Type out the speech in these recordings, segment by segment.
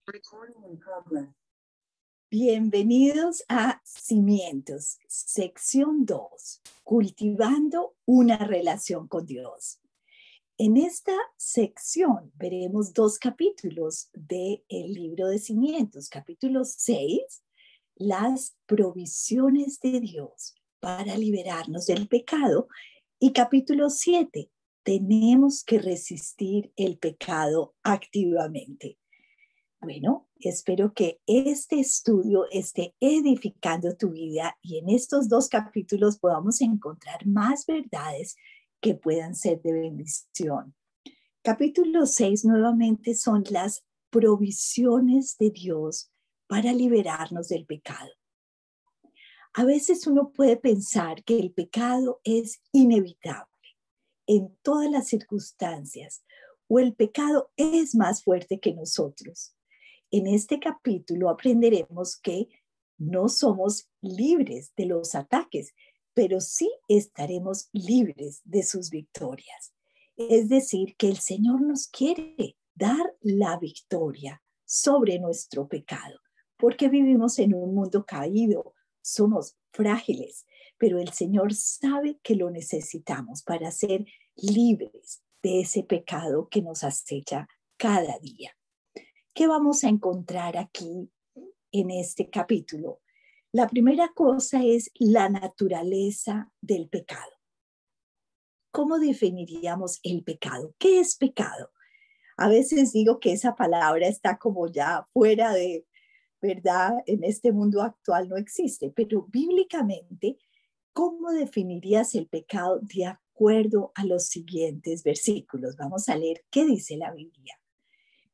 Recording in progress. Bienvenidos a Cimientos, sección 2, cultivando una relación con Dios. En esta sección veremos 2 capítulos del libro de Cimientos. Capítulo 6, las provisiones de Dios para liberarnos del pecado. Y capítulo 7, tenemos que resistir el pecado activamente. Bueno, espero que este estudio esté edificando tu vida y en estos 2 capítulos podamos encontrar más verdades que puedan ser de bendición. Capítulo 6 nuevamente son las provisiones de Dios para liberarnos del pecado. A veces uno puede pensar que el pecado es inevitable en todas las circunstancias o el pecado es más fuerte que nosotros. En este capítulo aprenderemos que no somos libres de los ataques, pero sí estaremos libres de sus victorias. Es decir, que el Señor nos quiere dar la victoria sobre nuestro pecado, porque vivimos en un mundo caído, somos frágiles, pero el Señor sabe que lo necesitamos para ser libres de ese pecado que nos acecha cada día. ¿Qué vamos a encontrar aquí en este capítulo? La primera cosa es la naturaleza del pecado. ¿Cómo definiríamos el pecado? ¿Qué es pecado? A veces digo que esa palabra está como ya fuera de, ¿verdad? En este mundo actual no existe, pero bíblicamente, ¿cómo definirías el pecado de acuerdo a los siguientes versículos? Vamos a leer qué dice la Biblia.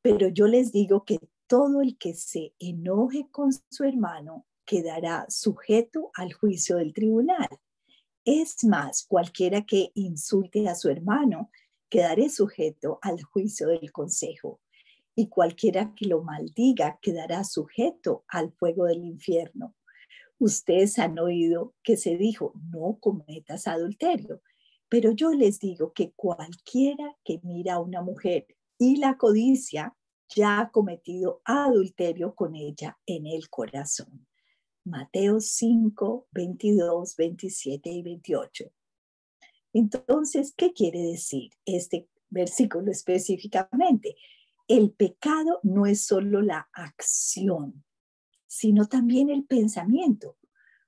Pero yo les digo que todo el que se enoje con su hermano quedará sujeto al juicio del tribunal. Es más, cualquiera que insulte a su hermano quedará sujeto al juicio del consejo. Y cualquiera que lo maldiga quedará sujeto al fuego del infierno. Ustedes han oído que se dijo, no cometas adulterio. Pero yo les digo que cualquiera que mira a una mujer y la codicia ya ha cometido adulterio con ella en el corazón. Mateo 5, 22, 27 y 28. Entonces, ¿qué quiere decir este versículo específicamente? El pecado no es solo la acción, sino también el pensamiento.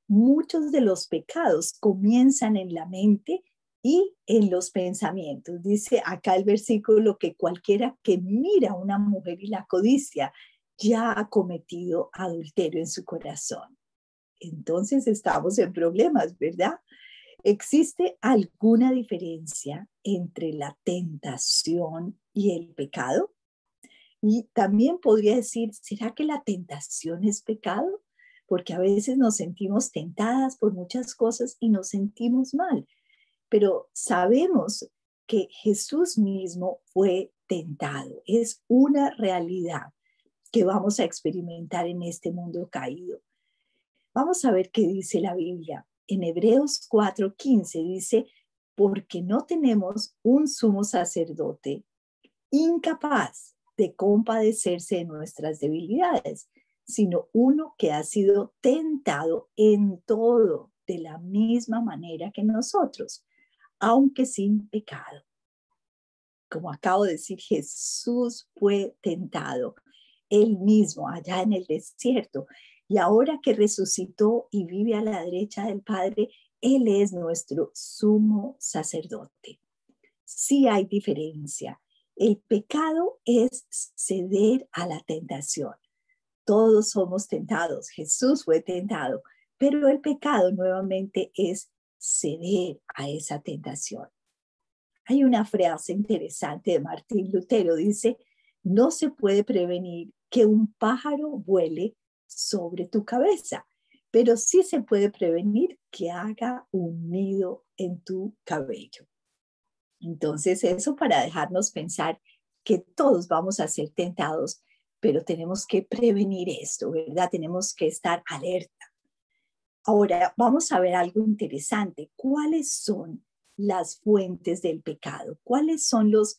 Muchos de los pecados comienzan en la mente y en los pensamientos. Dice acá el versículo que cualquiera que mira a una mujer y la codicia ya ha cometido adulterio en su corazón. Entonces estamos en problemas, ¿verdad? ¿Existe alguna diferencia entre la tentación y el pecado? Y también podría decir, ¿será que la tentación es pecado? Porque a veces nos sentimos tentadas por muchas cosas y nos sentimos mal. Pero sabemos que Jesús mismo fue tentado. Es una realidad que vamos a experimentar en este mundo caído. Vamos a ver qué dice la Biblia. En Hebreos 4:15 dice, porque no tenemos un sumo sacerdote incapaz de compadecerse de nuestras debilidades, sino uno que ha sido tentado en todo de la misma manera que nosotros, aunque sin pecado. Como acabo de decir, Jesús fue tentado él mismo allá en el desierto y ahora que resucitó y vive a la derecha del Padre, Él es nuestro sumo sacerdote. Sí hay diferencia. El pecado es ceder a la tentación. Todos somos tentados. Jesús fue tentado, pero el pecado nuevamente es ceder a esa tentación. Hay una frase interesante de Martín Lutero, dice, no se puede prevenir que un pájaro vuele sobre tu cabeza, pero sí se puede prevenir que haga un nido en tu cabello. Entonces, eso para dejarnos pensar que todos vamos a ser tentados, pero tenemos que prevenir esto, ¿verdad? Tenemos que estar alerta. Ahora, vamos a ver algo interesante. ¿Cuáles son las fuentes del pecado? ¿Cuáles son los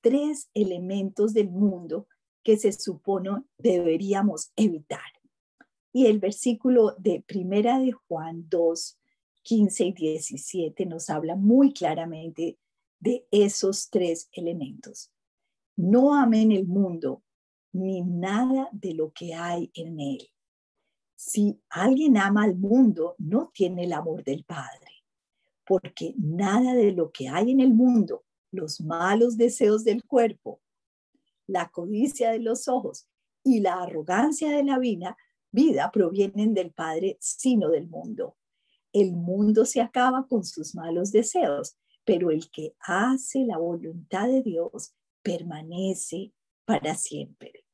3 elementos del mundo que se supone deberíamos evitar. Y el versículo de Primera de Juan 2, 15 y 17 nos habla muy claramente de esos tres elementos. No amen el mundo ni nada de lo que hay en él. Si alguien ama al mundo, no tiene el amor del Padre, porque nada de lo que hay en el mundo, los malos deseos del cuerpo, la codicia de los ojos y la arrogancia de la vida provienen del Padre, sino del mundo. El mundo se acaba con sus malos deseos, pero el que hace la voluntad de Dios permanece para siempre.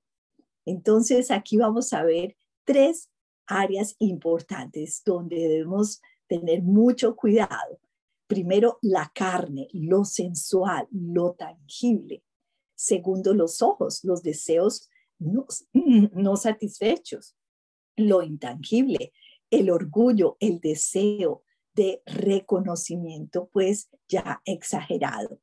Entonces, aquí vamos a ver tres áreas importantes donde debemos tener mucho cuidado. Primero, la carne, lo sensual, lo tangible. Segundo, los ojos, los deseos no satisfechos, lo intangible, el orgullo, el deseo de reconocimiento, pues ya exagerado.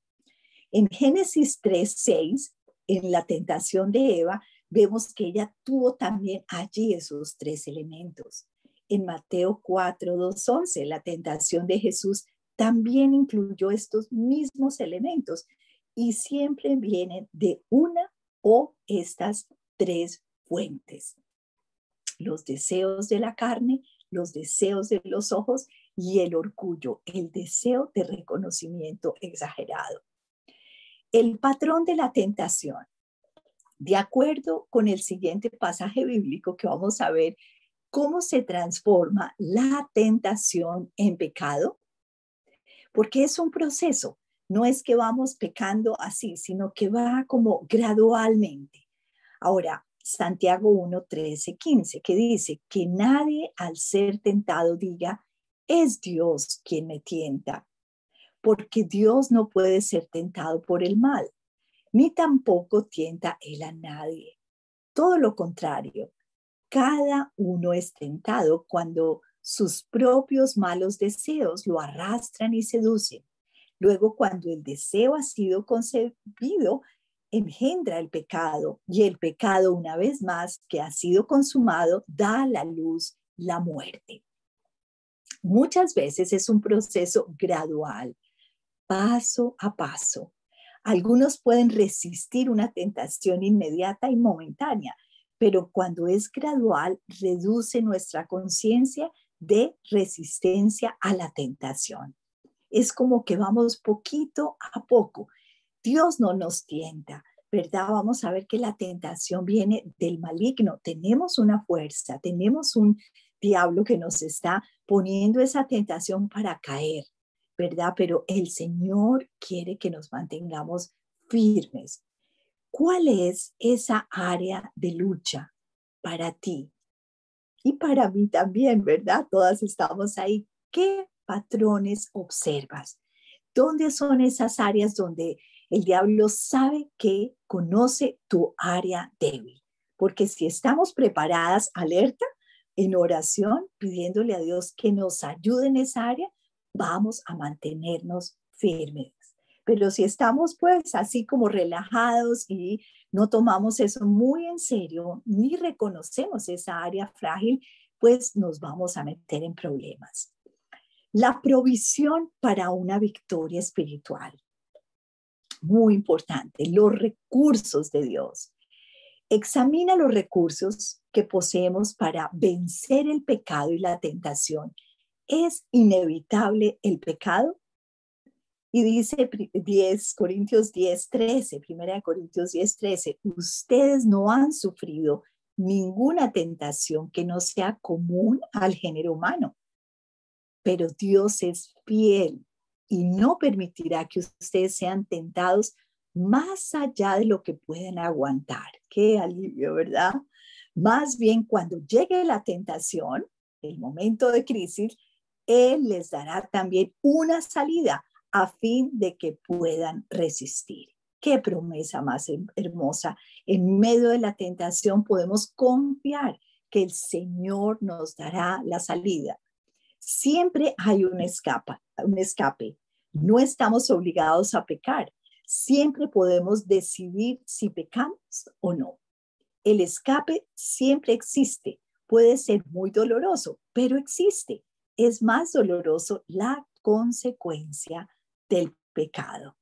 En Génesis 3:6, en la tentación de Eva, vemos que ella tuvo también allí esos tres elementos. En Mateo 4:2-11, la tentación de Jesús también incluyó estos mismos elementos y siempre vienen de una o estas tres fuentes. Los deseos de la carne, los deseos de los ojos y el orgullo, el deseo de reconocimiento exagerado. El patrón de la tentación. De acuerdo con el siguiente pasaje bíblico que vamos a ver, cómo se transforma la tentación en pecado, porque es un proceso, no es que vamos pecando así, sino que va como gradualmente. Ahora, Santiago 1:13-15, que dice que nadie al ser tentado diga, es Dios quien me tienta, porque Dios no puede ser tentado por el mal, ni tampoco tienta él a nadie. Todo lo contrario, cada uno es tentado cuando sus propios malos deseos lo arrastran y seducen. Luego, cuando el deseo ha sido concebido, engendra el pecado, y el pecado, una vez más, que ha sido consumado, da a la luz la muerte. Muchas veces es un proceso gradual, paso a paso. Algunos pueden resistir una tentación inmediata y momentánea, pero cuando es gradual, reduce nuestra conciencia de resistencia a la tentación. Es como que vamos poquito a poco. Dios no nos tienta, ¿verdad? Vamos a ver que la tentación viene del maligno. Tenemos una fuerza, tenemos un diablo que nos está poniendo esa tentación para caer, ¿verdad? Pero el Señor quiere que nos mantengamos firmes. ¿Cuál es esa área de lucha para ti? Y para mí también, ¿verdad? Todas estamos ahí. ¿Qué patrones observas? ¿Dónde son esas áreas donde el diablo sabe que conoce tu área débil? Porque si estamos preparadas, alerta, en oración, pidiéndole a Dios que nos ayude en esa área, vamos a mantenernos firmes. Pero si estamos pues así como relajados y no tomamos eso muy en serio, ni reconocemos esa área frágil, pues nos vamos a meter en problemas. La provisión para una victoria espiritual. Muy importante, los recursos de Dios. Examina los recursos que poseemos para vencer el pecado y la tentación. ¿Es inevitable el pecado? Y dice 10 Corintios 10:13, 1 Corintios 10:13, ustedes no han sufrido ninguna tentación que no sea común al género humano, pero Dios es fiel y no permitirá que ustedes sean tentados más allá de lo que pueden aguantar. Qué alivio, ¿verdad? Más bien, cuando llegue la tentación, el momento de crisis, Él les dará también una salida a fin de que puedan resistir. Qué promesa más hermosa. En medio de la tentación podemos confiar que el Señor nos dará la salida. Siempre hay un escape. No estamos obligados a pecar. Siempre podemos decidir si pecamos o no. El escape siempre existe. Puede ser muy doloroso, pero existe. Es más doloroso la consecuencia del pecado.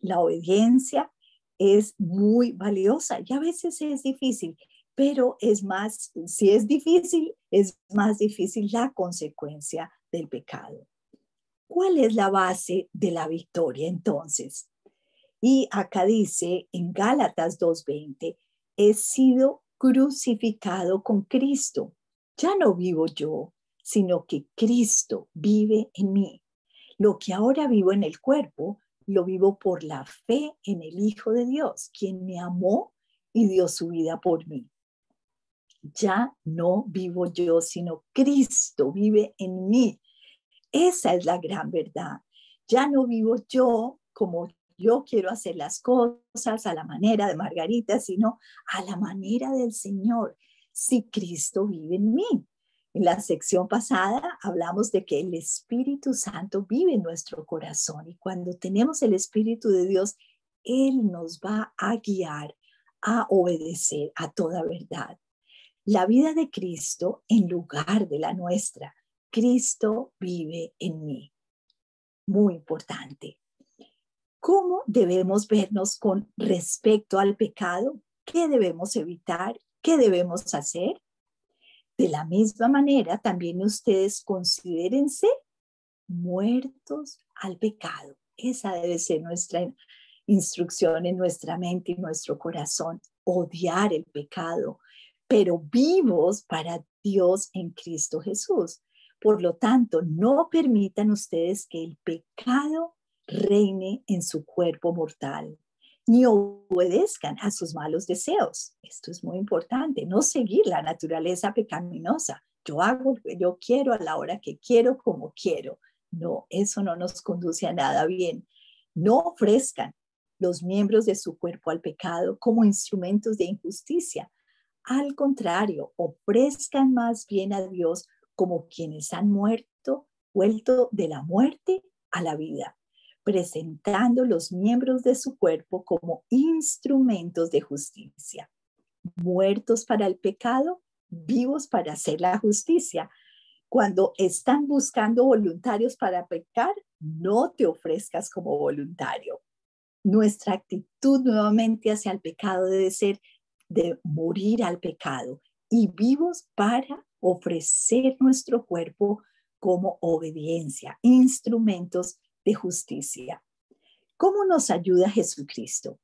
La obediencia es muy valiosa y a veces es difícil, pero si es más difícil la consecuencia del pecado. ¿Cuál es la base de la victoria entonces? Y acá dice en Gálatas 2:20, he sido crucificado con Cristo. Ya no vivo yo, sino que Cristo vive en mí. Lo que ahora vivo en el cuerpo, lo vivo por la fe en el Hijo de Dios, quien me amó y dio su vida por mí. Ya no vivo yo, sino Cristo vive en mí. Esa es la gran verdad. Ya no vivo yo como yo quiero hacer las cosas a la manera de Margarita, sino a la manera del Señor, si Cristo vive en mí. En la sección pasada hablamos de que el Espíritu Santo vive en nuestro corazón y cuando tenemos el Espíritu de Dios, Él nos va a guiar a obedecer a toda verdad. La vida de Cristo en lugar de la nuestra. Cristo vive en mí. Muy importante. ¿Cómo debemos vernos con respecto al pecado? ¿Qué debemos evitar? ¿Qué debemos hacer? De la misma manera, también ustedes considérense muertos al pecado. Esa debe ser nuestra instrucción en nuestra mente y nuestro corazón. Odiar el pecado, pero vivos para Dios en Cristo Jesús. Por lo tanto, no permitan ustedes que el pecado reine en su cuerpo mortal, ni obedezcan a sus malos deseos. Esto es muy importante, no seguir la naturaleza pecaminosa. Yo hago lo que yo quiero a la hora que quiero, como quiero. No, eso no nos conduce a nada bien. No ofrezcan los miembros de su cuerpo al pecado como instrumentos de injusticia. Al contrario, ofrezcan más bien a Dios como quienes han vuelto de la muerte a la vida, presentando los miembros de su cuerpo como instrumentos de justicia. Muertos para el pecado, vivos para hacer la justicia. Cuando están buscando voluntarios para pecar, no te ofrezcas como voluntario. Nuestra actitud nuevamente hacia el pecado debe ser de morir al pecado y vivos para ofrecer nuestro cuerpo como obediencia, instrumentos de justicia. ¿Cómo nos ayuda Jesucristo?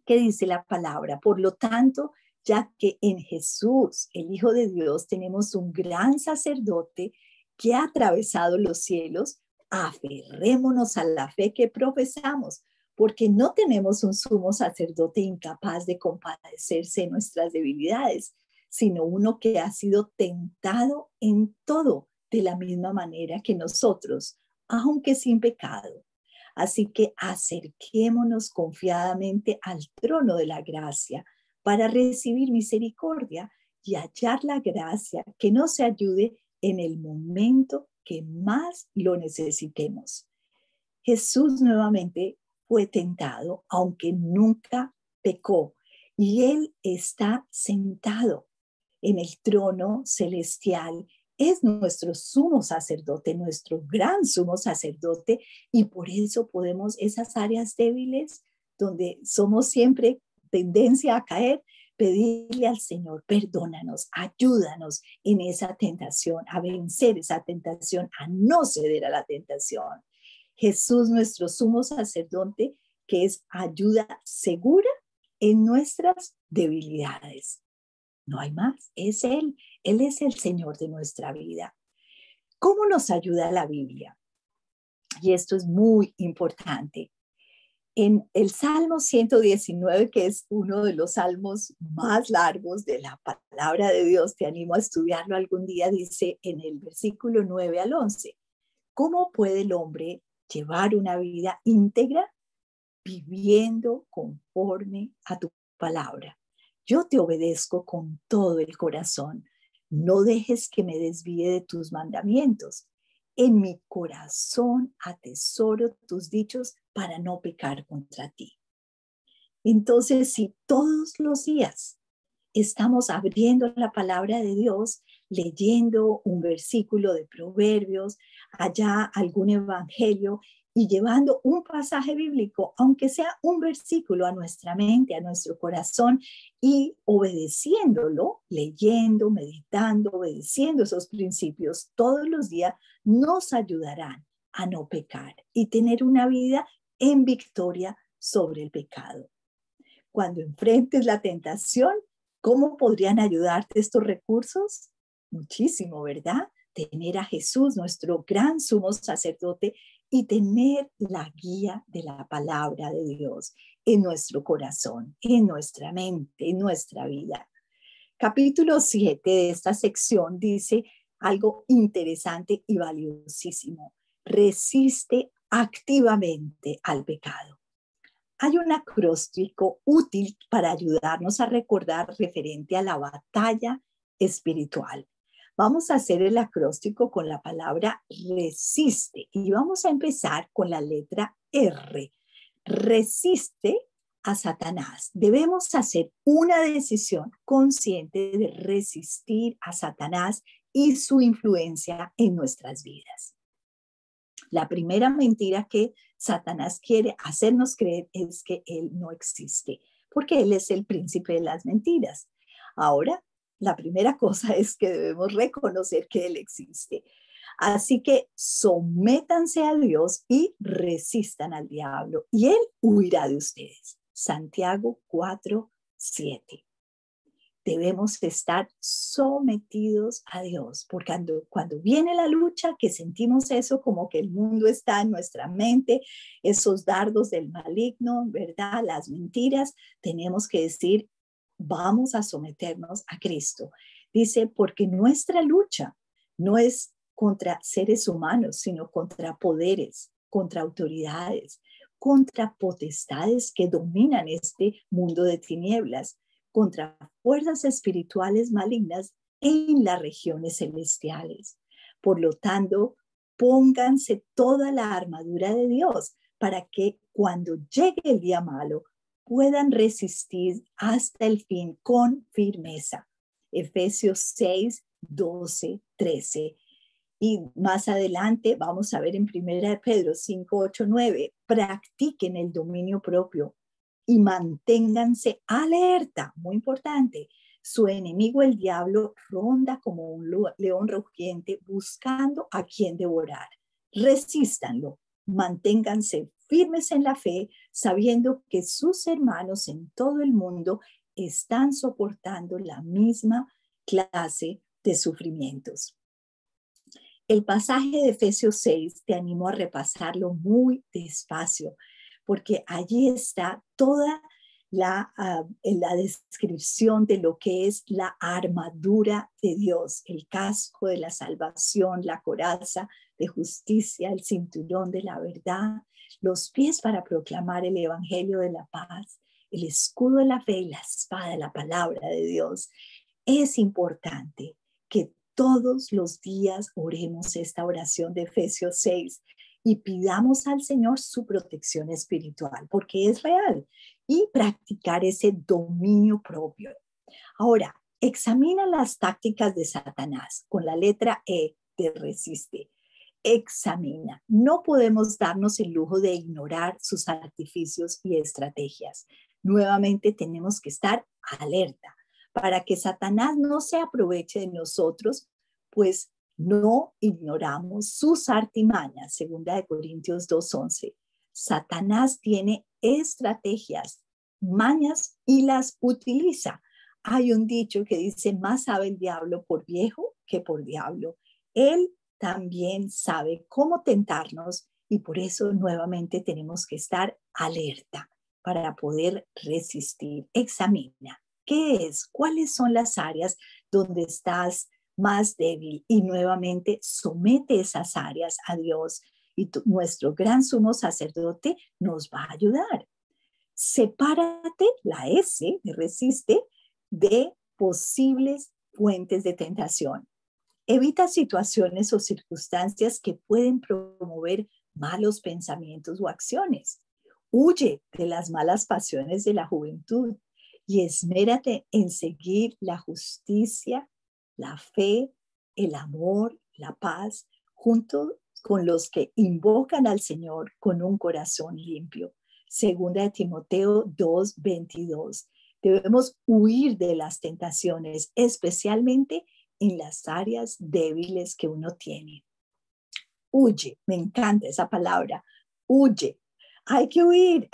¿Qué dice la palabra? Por lo tanto, ya que en Jesús, el Hijo de Dios, tenemos un gran sacerdote que ha atravesado los cielos, aferrémonos a la fe que profesamos, porque no tenemos un sumo sacerdote incapaz de compadecerse de nuestras debilidades, sino uno que ha sido tentado en todo de la misma manera que nosotros, aunque sin pecado. Así que acerquémonos confiadamente al trono de la gracia para recibir misericordia y hallar la gracia que nos ayude en el momento que más lo necesitemos. Jesús nuevamente fue tentado, aunque nunca pecó, y Él está sentado en el trono celestial. Es nuestro sumo sacerdote, nuestro gran sumo sacerdote, y por eso podemos esas áreas débiles donde somos siempre tendencia a caer, pedirle al Señor, perdónanos, ayúdanos en esa tentación, a vencer esa tentación, a no ceder a la tentación. Jesús, nuestro sumo sacerdote, que es ayuda segura en nuestras debilidades. No hay más, es Él. Él es el Señor de nuestra vida. ¿Cómo nos ayuda la Biblia? Y esto es muy importante. En el Salmo 119, que es uno de los salmos más largos de la palabra de Dios, te animo a estudiarlo algún día, dice en el versículo 9 al 11, ¿cómo puede el hombre llevar una vida íntegra viviendo conforme a tu palabra? Yo te obedezco con todo el corazón. No dejes que me desvíe de tus mandamientos. En mi corazón atesoro tus dichos para no pecar contra ti. Entonces, si todos los días estamos abriendo la palabra de Dios, leyendo un versículo de Proverbios, allá algún evangelio y llevando un pasaje bíblico, aunque sea un versículo a nuestra mente, a nuestro corazón y obedeciéndolo, leyendo, meditando, obedeciendo esos principios todos los días, nos ayudarán a no pecar y tener una vida en victoria sobre el pecado. Cuando enfrentes la tentación, ¿cómo podrían ayudarte estos recursos? Muchísimo, ¿verdad? Tener a Jesús, nuestro gran sumo sacerdote, y tener la guía de la palabra de Dios en nuestro corazón, en nuestra mente, en nuestra vida. Capítulo 7 de esta sección dice algo interesante y valiosísimo. Resiste activamente al pecado. Hay un acróstico útil para ayudarnos a recordar referente a la batalla espiritual. Vamos a hacer el acróstico con la palabra resiste y vamos a empezar con la letra R. Resiste a Satanás. Debemos hacer una decisión consciente de resistir a Satanás y su influencia en nuestras vidas. La primera mentira que Satanás quiere hacernos creer es que Él no existe, porque Él es el príncipe de las mentiras. Ahora, la primera cosa es que debemos reconocer que Él existe. Así que sométanse a Dios y resistan al diablo, y Él huirá de ustedes. Santiago 4:7. Debemos estar sometidos a Dios, porque cuando viene la lucha, que sentimos eso como que el mundo está en nuestra mente, esos dardos del maligno, ¿verdad? Las mentiras, tenemos que decir, vamos a someternos a Cristo. Dice, porque nuestra lucha no es contra seres humanos, sino contra poderes, contra autoridades, contra potestades que dominan este mundo de tinieblas, contra fuerzas espirituales malignas en las regiones celestiales. Por lo tanto, pónganse toda la armadura de Dios para que cuando llegue el día malo puedan resistir hasta el fin con firmeza. Efesios 6:12-13. Y más adelante vamos a ver en 1 Pedro 5:8-9, practiquen el dominio propio y manténganse alerta, muy importante. Su enemigo, el diablo, ronda como un león rugiente buscando a quien devorar. Resístanlo, manténganse firmes en la fe, sabiendo que sus hermanos en todo el mundo están soportando la misma clase de sufrimientos. El pasaje de Efesios 6 te animo a repasarlo muy despacio, porque allí está toda la descripción de lo que es la armadura de Dios, el casco de la salvación, la coraza de justicia, el cinturón de la verdad, los pies para proclamar el evangelio de la paz, el escudo de la fe y la espada, la palabra de Dios. Es importante que todos los días oremos esta oración de Efesios 6 y pidamos al Señor su protección espiritual, porque es real, y practicar ese dominio propio. Ahora, examina las tácticas de Satanás con la letra E de resiste. Examina. No podemos darnos el lujo de ignorar sus artificios y estrategias. Nuevamente tenemos que estar alerta para que Satanás no se aproveche de nosotros, pues no ignoramos sus artimañas. 2 Corintios 2:11. Satanás tiene estrategias, mañas y las utiliza. Hay un dicho que dice, más sabe el diablo por viejo que por diablo. Él también sabe cómo tentarnos y por eso nuevamente tenemos que estar alerta para poder resistir. Examina. ¿Qué es? ¿Cuáles son las áreas donde estás más débil? Y nuevamente somete esas áreas a Dios y nuestro gran sumo sacerdote nos va a ayudar. Sepárate, la S de resiste, de posibles fuentes de tentación. Evita situaciones o circunstancias que pueden promover malos pensamientos o acciones. Huye de las malas pasiones de la juventud y esmérate en seguir la justicia, la fe, el amor, la paz, junto con los que invocan al Señor con un corazón limpio. Segunda de Timoteo 2:22. Debemos huir de las tentaciones, especialmente en las áreas débiles que uno tiene. Huye, me encanta esa palabra, huye. Hay que huir.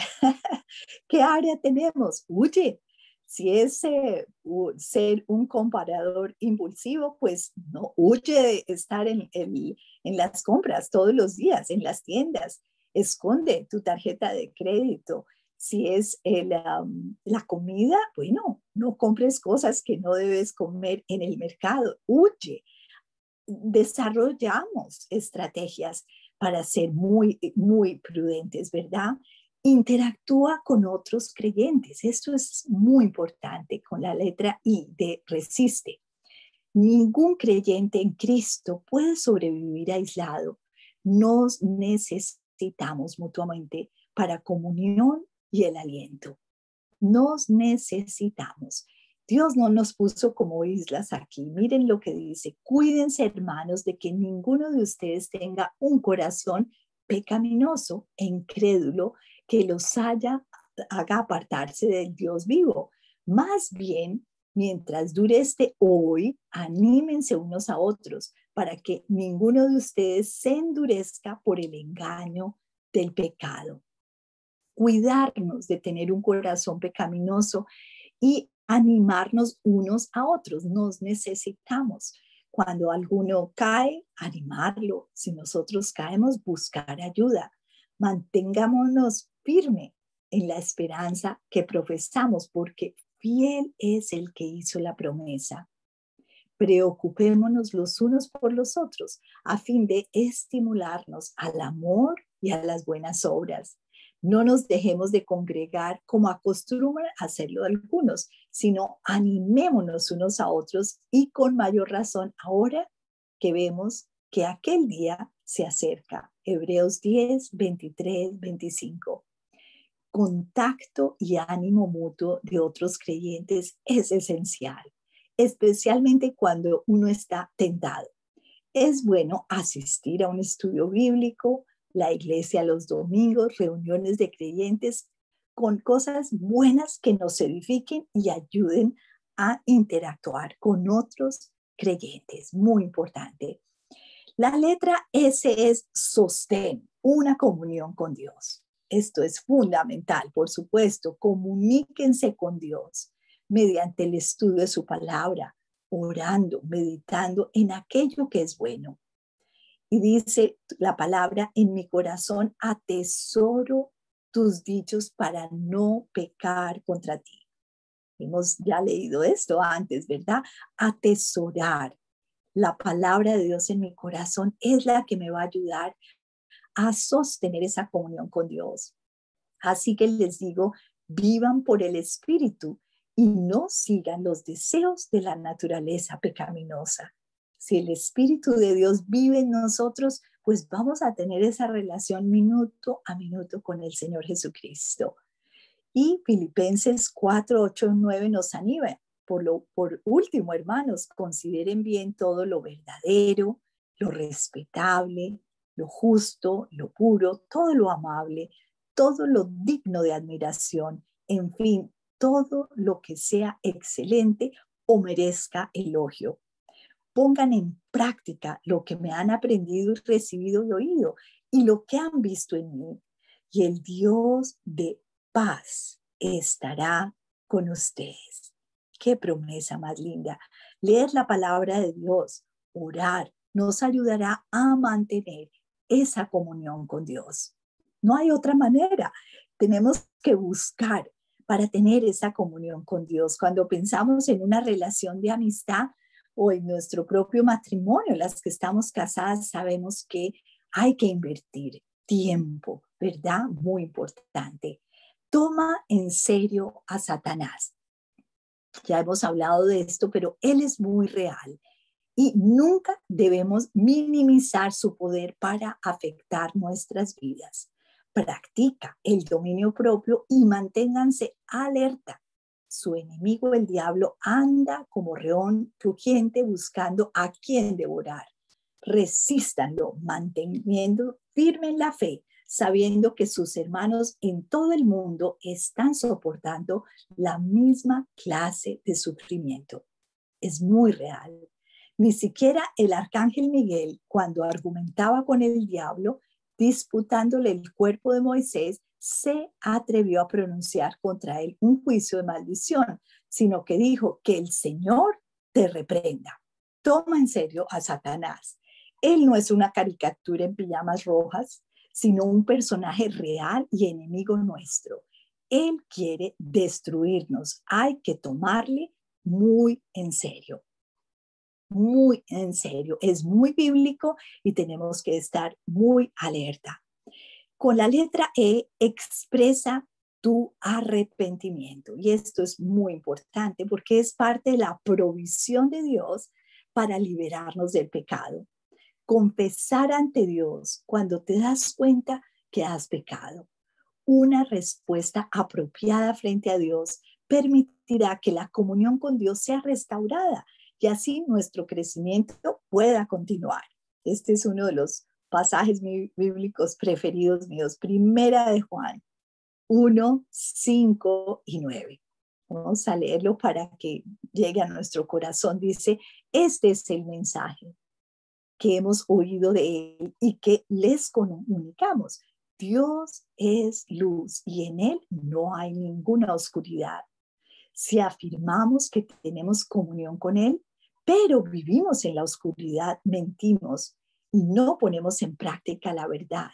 ¿Qué área tenemos? Huye. Si es ser un comprador impulsivo, pues no, huye de estar en las compras todos los días, en las tiendas. Esconde tu tarjeta de crédito. Si es la comida, bueno, no compres cosas que no debes comer en el mercado. Huye. Desarrollamos estrategias para ser muy, muy prudentes, ¿verdad? Interactúa con otros creyentes. Esto es muy importante con la letra I de resiste. Ningún creyente en Cristo puede sobrevivir aislado. Nos necesitamos mutuamente para comunión y el aliento. Nos necesitamos. Dios no nos puso como islas aquí. Miren lo que dice. Cuídense, hermanos, de que ninguno de ustedes tenga un corazón pecaminoso e incrédulo que los haga apartarse del Dios vivo. Más bien, mientras dure este hoy, anímense unos a otros para que ninguno de ustedes se endurezca por el engaño del pecado. Cuidarnos de tener un corazón pecaminoso y animarnos unos a otros. Nos necesitamos. Cuando alguno cae, animarlo. Si nosotros caemos, buscar ayuda. Mantengámonos firmes en la esperanza que profesamos, porque fiel es el que hizo la promesa. Preocupémonos los unos por los otros a fin de estimularnos al amor y a las buenas obras. No nos dejemos de congregar como acostumbran hacerlo algunos, sino animémonos unos a otros y con mayor razón ahora que vemos que aquel día se acerca. Hebreos 10:23-25. Contacto y ánimo mutuo de otros creyentes es esencial, especialmente cuando uno está tentado. Es bueno asistir a un estudio bíblico, la iglesia los domingos, reuniones de creyentes con cosas buenas que nos edifiquen y ayuden a interactuar con otros creyentes. Muy importante. La letra S es sostén, una comunión con Dios. Esto es fundamental, por supuesto. Comuníquense con Dios mediante el estudio de su palabra, orando, meditando en aquello que es bueno. Y dice la palabra, en mi corazón atesoro tus dichos para no pecar contra ti. Hemos ya leído esto antes, ¿verdad? Atesorar. La palabra de Dios en mi corazón es la que me va a ayudar a sostener esa comunión con Dios. Así que les digo, vivan por el Espíritu y no sigan los deseos de la naturaleza pecaminosa. Si el Espíritu de Dios vive en nosotros, pues vamos a tener esa relación minuto a minuto con el Señor Jesucristo. Y Filipenses 4:8-9 nos anima. Por último, hermanos, consideren bien todo lo verdadero, lo respetable, lo justo, lo puro, todo lo amable, todo lo digno de admiración, en fin, todo lo que sea excelente o merezca elogio. Pongan en práctica lo que me han aprendido y recibido y oído y lo que han visto en mí. Y el Dios de paz estará con ustedes. Qué promesa más linda. Leer la palabra de Dios, orar, nos ayudará a mantener esa comunión con Dios. No hay otra manera. Tenemos que buscar para tener esa comunión con Dios. Cuando pensamos en una relación de amistad o en nuestro propio matrimonio, las que estamos casadas, sabemos que hay que invertir tiempo, ¿verdad? Muy importante. Toma en serio a Satanás. Ya hemos hablado de esto, pero él es muy real y nunca debemos minimizar su poder para afectar nuestras vidas. Practica el dominio propio y manténganse alerta su enemigo, el diablo, anda como león rugiente buscando a quien devorar. Resístanlo, manteniendo firme en la fe, sabiendo que sus hermanos en todo el mundo están soportando la misma clase de sufrimiento. Es muy real. Ni siquiera el arcángel Miguel, cuando argumentaba con el diablo, disputándole el cuerpo de Moisés, se atrevió a pronunciar contra él un juicio de maldición, sino que dijo que el Señor te reprenda. Toma en serio a Satanás. Él no es una caricatura en pijamas rojas, sino un personaje real y enemigo nuestro. Él quiere destruirnos. Hay que tomarle muy en serio. Muy en serio. Es muy bíblico y tenemos que estar muy alerta. Con la letra E expresa tu arrepentimiento. Y esto es muy importante porque es parte de la provisión de Dios para liberarnos del pecado. Confesar ante Dios cuando te das cuenta que has pecado. Una respuesta apropiada frente a Dios permitirá que la comunión con Dios sea restaurada y así nuestro crecimiento pueda continuar. Este es uno de los pasajes bíblicos preferidos míos. Primera de Juan 1, 5 y 9. Vamos a leerlo para que llegue a nuestro corazón. Dice, este es el mensaje que hemos oído de él y que les comunicamos. Dios es luz y en él no hay ninguna oscuridad. Si afirmamos que tenemos comunión con él, pero vivimos en la oscuridad, mentimos y no ponemos en práctica la verdad.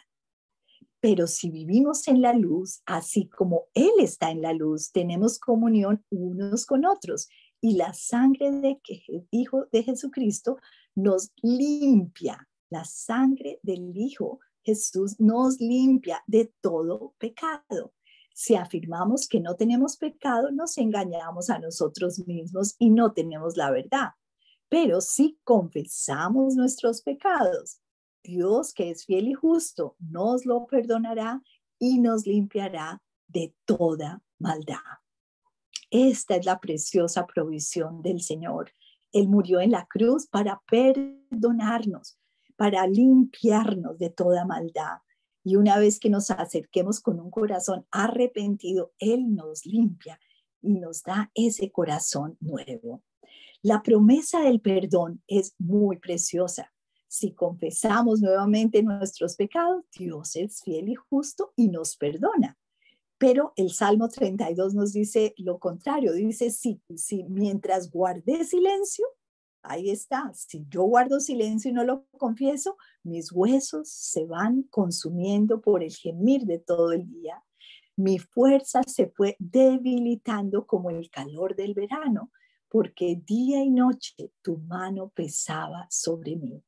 Pero si vivimos en la luz, así como él está en la luz, tenemos comunión unos con otros. Y la sangre de Hijo de Jesucristo nos limpia. La sangre del Hijo Jesús nos limpia de todo pecado. Si afirmamos que no tenemos pecado, nos engañamos a nosotros mismos y no tenemos la verdad. Pero si confesamos nuestros pecados, Dios, que es fiel y justo, nos lo perdonará y nos limpiará de toda maldad. Esta es la preciosa provisión del Señor. Él murió en la cruz para perdonarnos, para limpiarnos de toda maldad. Y una vez que nos acerquemos con un corazón arrepentido, Él nos limpia y nos da ese corazón nuevo. La promesa del perdón es muy preciosa. Si confesamos nuevamente nuestros pecados, Dios es fiel y justo y nos perdona. Pero el Salmo 32 nos dice lo contrario. Dice, si mientras guardé silencio, ahí está. Si yo guardo silencio y no lo confieso, mis huesos se van consumiendo por el gemir de todo el día. Mi fuerza se fue debilitando como el calor del verano, porque día y noche tu mano pesaba sobre mí.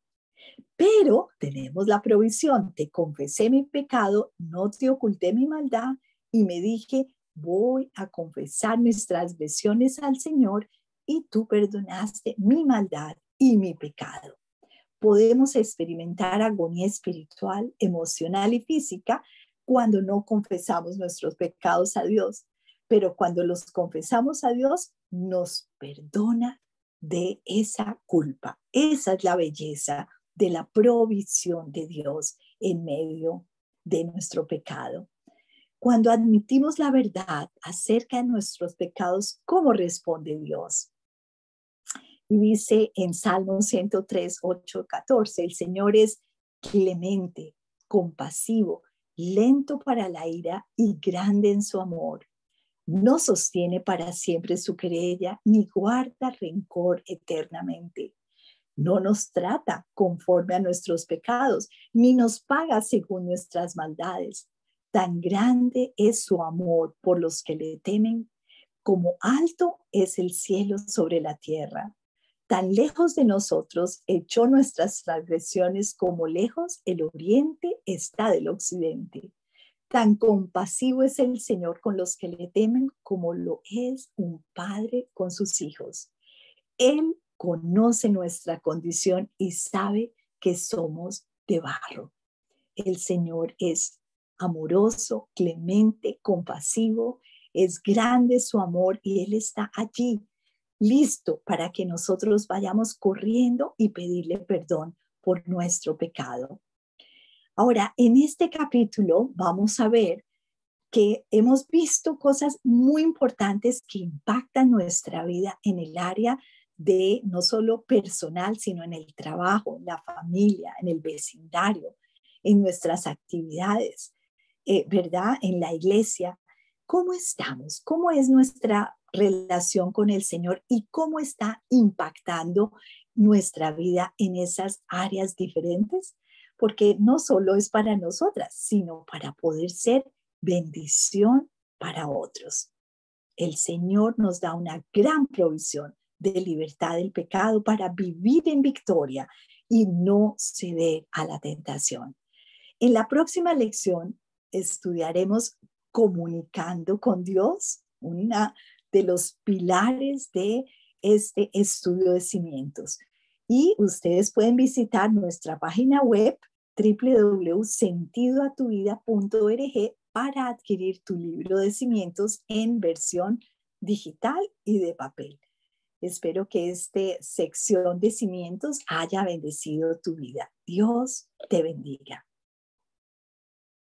Pero tenemos la provisión, te confesé mi pecado, no te oculté mi maldad y me dije, voy a confesar mis transgresiones al Señor y tú perdonaste mi maldad y mi pecado. Podemos experimentar agonía espiritual, emocional y física cuando no confesamos nuestros pecados a Dios, pero cuando los confesamos a Dios, nos perdona de esa culpa. Esa es la belleza de la provisión de Dios en medio de nuestro pecado. Cuando admitimos la verdad acerca de nuestros pecados, ¿cómo responde Dios? Y dice en Salmo 103, 8, 14, el Señor es clemente, compasivo, lento para la ira y grande en su amor. No sostiene para siempre su querella, ni guarda rencor eternamente. No nos trata conforme a nuestros pecados, ni nos paga según nuestras maldades. Tan grande es su amor por los que le temen, como alto es el cielo sobre la tierra. Tan lejos de nosotros echó nuestras transgresiones como lejos el oriente está del occidente. Tan compasivo es el Señor con los que le temen como lo es un padre con sus hijos. Él conoce nuestra condición y sabe que somos de barro. El Señor es amoroso, clemente, compasivo. Es grande su amor y Él está allí, listo para que nosotros vayamos corriendo y pedirle perdón por nuestro pecado. Ahora, en este capítulo vamos a ver que hemos visto cosas muy importantes que impactan nuestra vida en el área de no solo personal, sino en el trabajo, en la familia, en el vecindario, en nuestras actividades, ¿verdad? En la iglesia. ¿Cómo estamos? ¿Cómo es nuestra relación con el Señor y cómo está impactando nuestra vida en esas áreas diferentes? Porque no solo es para nosotras, sino para poder ser bendición para otros. El Señor nos da una gran provisión de libertad del pecado para vivir en victoria y no ceder a la tentación. En la próxima lección estudiaremos comunicando con Dios, una de los pilares de este estudio de cimientos. Y ustedes pueden visitar nuestra página web www.sentidoatuvida.org para adquirir tu libro de cimientos en versión digital y de papel. Espero que esta sección de cimientos haya bendecido tu vida. Dios te bendiga.